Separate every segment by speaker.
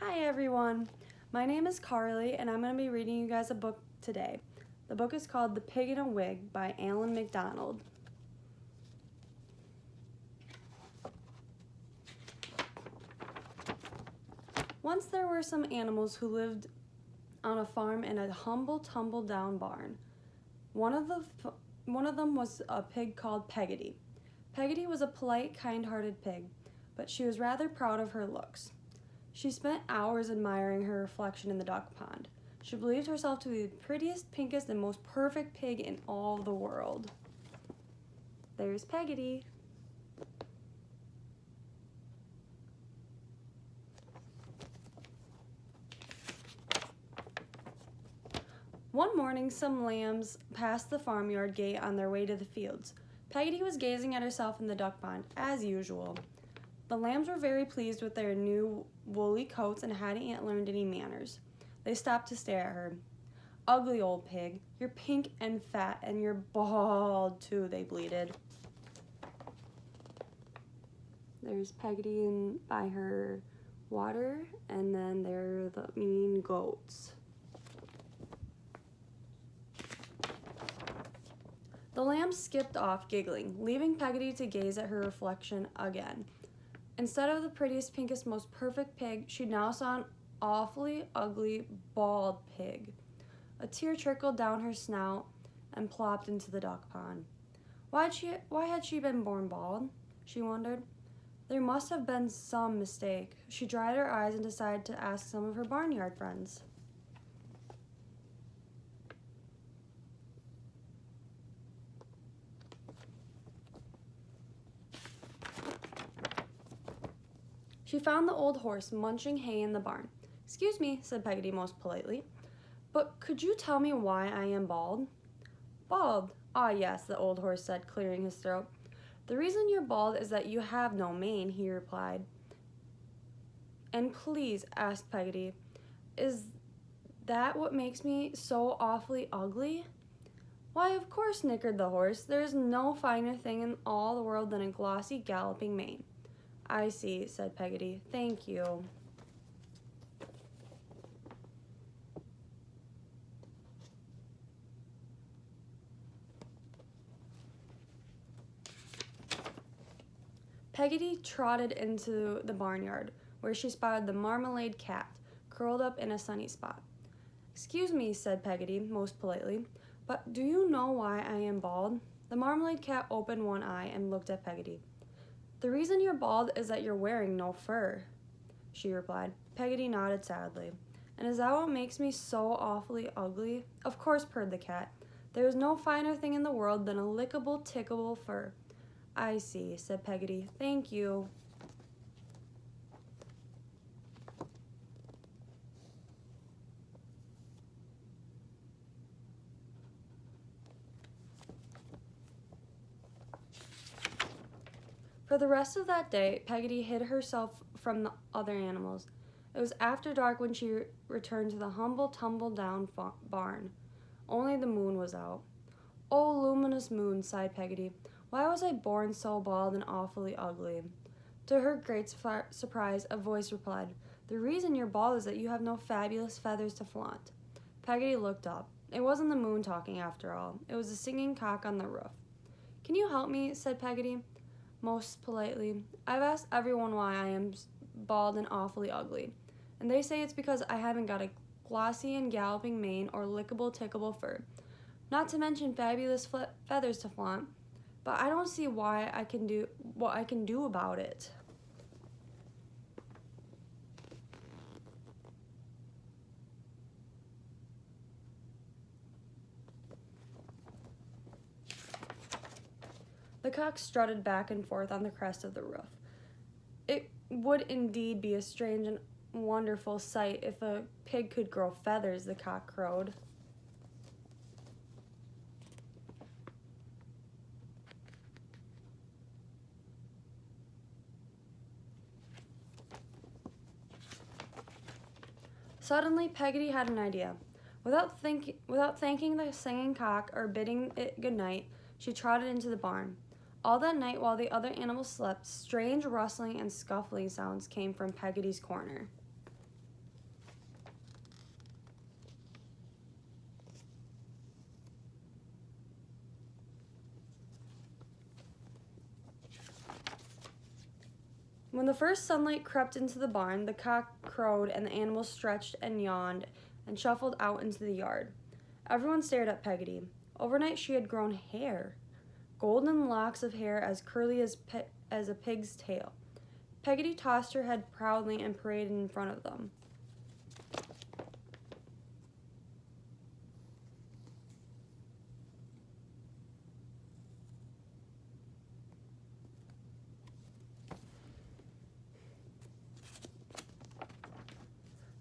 Speaker 1: Hi everyone, my name is Carly and I'm going to be reading you guys a book today. The book is called The Pig in a Wig by Alan MacDonald. Once there were some animals who lived on a farm in a humble tumble-down barn. One of them was a pig called Peggotty. Peggotty was a polite, kind-hearted pig, but she was rather proud of her looks. She spent hours admiring her reflection in the duck pond. She believed herself to be the prettiest, pinkest, and most perfect pig in all the world. There's Peggotty. One morning, some lambs passed the farmyard gate on their way to the fields. Peggotty was gazing at herself in the duck pond, as usual. The lambs were very pleased with their new woolly coats and hadn't yet learned any manners. They stopped to stare at her. "Ugly old pig, you're pink and fat and you're bald too," they bleated. There's Peggotty by her water, and then there are the mean goats. The lambs skipped off, giggling, leaving Peggotty to gaze at her reflection again. Instead of the prettiest, pinkest, most perfect pig, she now saw an awfully ugly, bald pig. A tear trickled down her snout and plopped into the duck pond. Why had she been born bald? She wondered. There must have been some mistake. She dried her eyes and decided to ask some of her barnyard friends. She found the old horse munching hay in the barn. "Excuse me," said Peggotty most politely, "but could you tell me why I am bald?" "Bald? Ah, yes," the old horse said, clearing his throat. "The reason you're bald is that you have no mane," he replied. "And please," asked Peggotty, "is that what makes me so awfully ugly?" "Why, of course," snickered the horse. "There is no finer thing in all the world than a glossy, galloping mane." "I see," said Peggotty. "Thank you." Peggotty trotted into the barnyard, where she spotted the Marmalade Cat, curled up in a sunny spot. "Excuse me," said Peggotty, most politely, "but do you know why I am bald?" The Marmalade Cat opened one eye and looked at Peggotty. "The reason you're bald is that you're wearing no fur," she replied. Peggotty nodded sadly. "And is that what makes me so awfully ugly?" "Of course," purred the cat. "There is no finer thing in the world than a lickable, tickable fur." "I see," said Peggotty. "Thank you." For the rest of that day, Peggotty hid herself from the other animals. It was after dark when she returned to the humble, tumble-down barn. Only the moon was out. "Oh, luminous moon," sighed Peggotty. "Why was I born so bald and awfully ugly?" To her great surprise, a voice replied, "The reason you're bald is that you have no fabulous feathers to flaunt." Peggotty looked up. It wasn't the moon talking after all. It was a singing cock on the roof. "Can you help me?" said Peggotty, most politely. "I've asked everyone why I am bald and awfully ugly, and they say it's because I haven't got a glossy and galloping mane or lickable, tickable fur, not to mention fabulous feathers to flaunt, but I don't see what I can do about it." The cock strutted back and forth on the crest of the roof. "It would indeed be a strange and wonderful sight if a pig could grow feathers," the cock crowed. Suddenly, Peggotty had an idea. Without thanking the singing cock or bidding it good night, she trotted into the barn. All that night, while the other animals slept, strange rustling and scuffling sounds came from Peggotty's corner. When the first sunlight crept into the barn, the cock crowed and the animals stretched and yawned and shuffled out into the yard. Everyone stared at Peggotty. Overnight she had grown hair, golden locks of hair as curly as a pig's tail. Peggotty tossed her head proudly and paraded in front of them.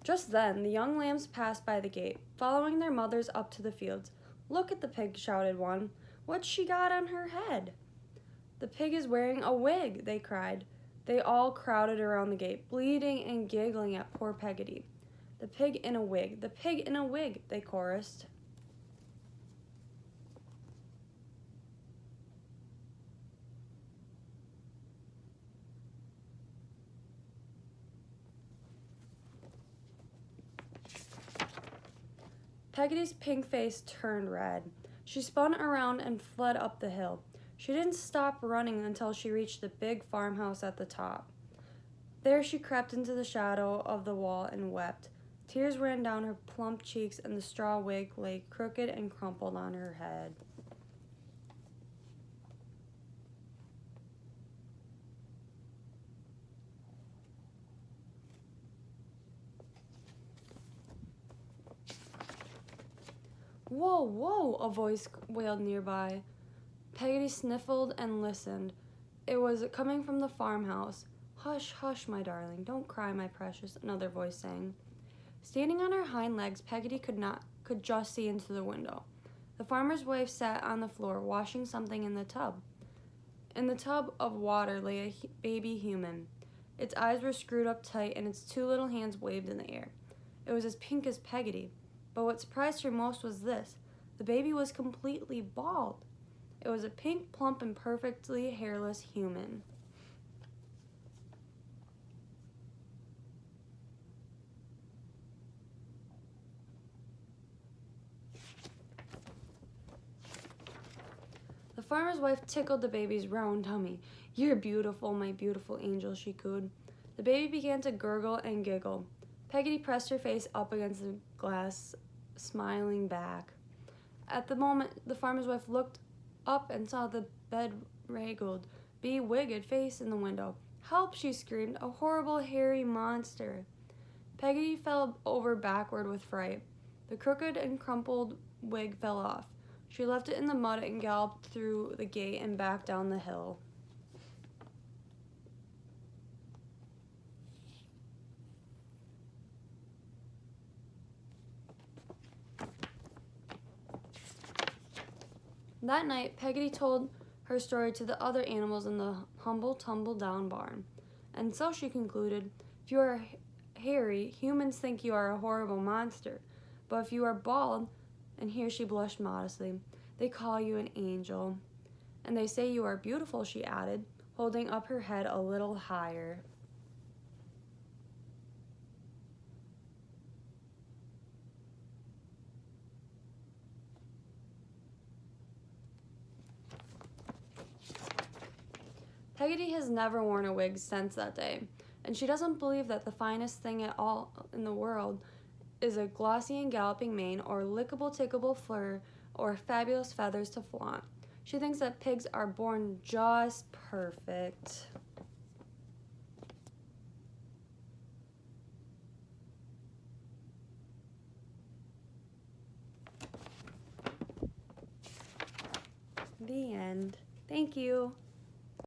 Speaker 1: Just then, the young lambs passed by the gate, following their mothers up to the fields. "Look at the pig," shouted one. "What's she got on her head?" "The pig is wearing a wig," they cried. They all crowded around the gate, bleating and giggling at poor Peggotty. "The pig in a wig, the pig in a wig," they chorused. Peggotty's pink face turned red. She spun around and fled up the hill. She didn't stop running until she reached the big farmhouse at the top. There she crept into the shadow of the wall and wept. Tears ran down her plump cheeks and the straw wig lay crooked and crumpled on her head. "Whoa, whoa," a voice wailed nearby. Peggotty sniffled and listened. It was coming from the farmhouse. "Hush, hush, my darling, don't cry, my precious," another voice sang. Standing on her hind legs, Peggotty could just see into the window. The farmer's wife sat on the floor, washing something in the tub. In the tub of water lay a baby human. Its eyes were screwed up tight, and its two little hands waved in the air. It was as pink as Peggotty. But what surprised her most was this. The baby was completely bald. It was a pink, plump, and perfectly hairless human. The farmer's wife tickled the baby's round tummy. "You're beautiful, my beautiful angel," she cooed. The baby began to gurgle and giggle. Peggotty pressed her face up against the glass, smiling back. At the moment, the farmer's wife looked up and saw the bedraggled, bewigged face in the window. "Help!" she screamed. "A horrible, hairy monster!" Peggotty fell over backward with fright. The crooked and crumpled wig fell off. She left it in the mud and galloped through the gate and back down the hill. That night, Peggotty told her story to the other animals in the humble, tumble-down barn. And so she concluded, "If you are hairy, humans think you are a horrible monster. But if you are bald," and here she blushed modestly, "they call you an angel. And they say you are beautiful," she added, holding up her head a little higher. Peggotty has never worn a wig since that day, and she doesn't believe that the finest thing at all in the world is a glossy and galloping mane or lickable tickable fur or fabulous feathers to flaunt. She thinks that pigs are born just perfect. The end. Thank you.